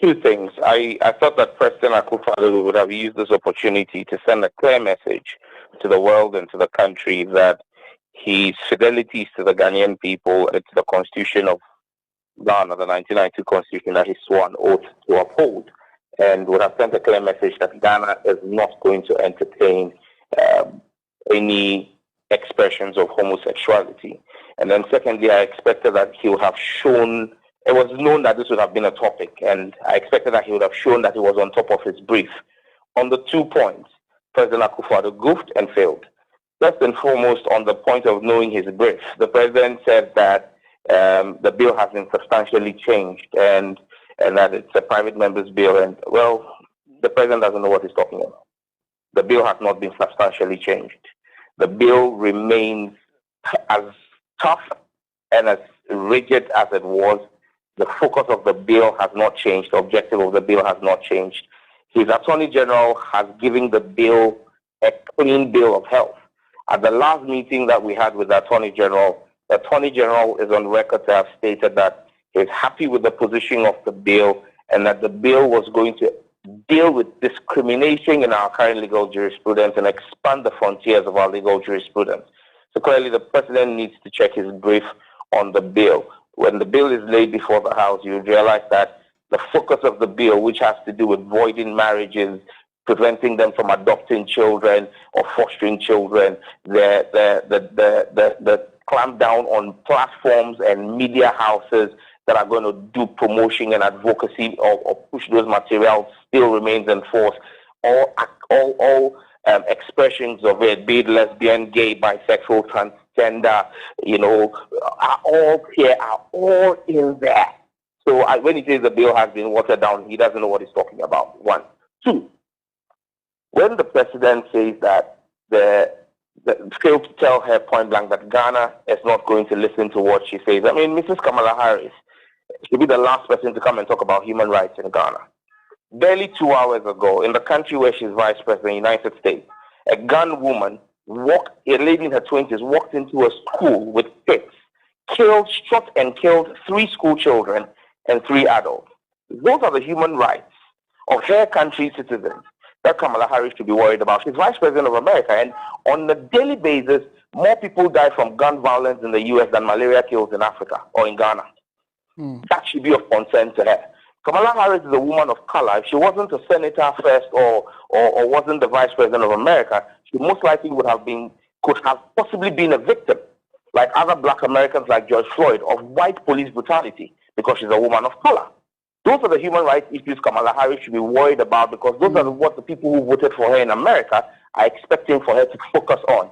Two things. I thought that President Akufo-Addo would have used this opportunity to send a clear message to the world and to the country that his fidelity to the Ghanaian people and to the Constitution of Ghana, the 1992 Constitution that he swore an oath to uphold, and would have sent a clear message that Ghana is not going to entertain any expressions of homosexuality. And then secondly, I expected that he would have shown, it was known that this would have been a topic, and I expected that he would have shown that he was on top of his brief. On the 2 points, President Akufo-Addo goofed and failed. First and foremost, on the point of knowing his brief, the president said that the bill has been substantially changed and that it's a private member's bill. And, well, the president doesn't know what he's talking about. The bill has not been substantially changed. The bill remains as tough and as rigid as it was. The focus of the bill has not changed. The objective of the bill has not changed. His Attorney General has given the bill a clean bill of health. At the last meeting that we had with the Attorney General is on record to have stated that he's happy with the position of the bill and that the bill was going to deal with discrimination in our current legal jurisprudence and expand the frontiers of our legal jurisprudence. So clearly the president needs to check his brief on the bill. When the bill is laid before the House, you realize that the focus of the bill, which has to do with voiding marriages, preventing them from adopting children or fostering children, the clamp down on platforms and media houses that are going to do promotion and advocacy or push those materials still remains in force. All expressions of it, be it lesbian, gay, bisexual, transgender, are all here, are all in there. So when he says the bill has been watered down, he doesn't know what he's talking about. 1. 2, when the president says that failed to tell her point blank that Ghana is not going to listen to what she says. I mean, Mrs. Kamala Harris should be the last person to come and talk about human rights in Ghana. Barely 2 hours ago, in the country where she's vice president of the United States, a Ghan woman, a lady in her 20s, walked into a school with pits, shot and killed 3 school children and 3 adults. Those are the human rights of her country's citizens that Kamala Harris should be worried about. She's vice president of America, and on a daily basis, more people die from gun violence in the U.S. than malaria kills in Africa or in Ghana. That should be of concern to her. Kamala Harris is a woman of color. If she wasn't a senator first or wasn't the vice president of America, she most likely could have possibly been a victim, like other black Americans like George Floyd, of white police brutality because she's a woman of color. Those are the human rights issues Kamala Harris should be worried about, because those are what the people who voted for her in America are expecting for her to focus on.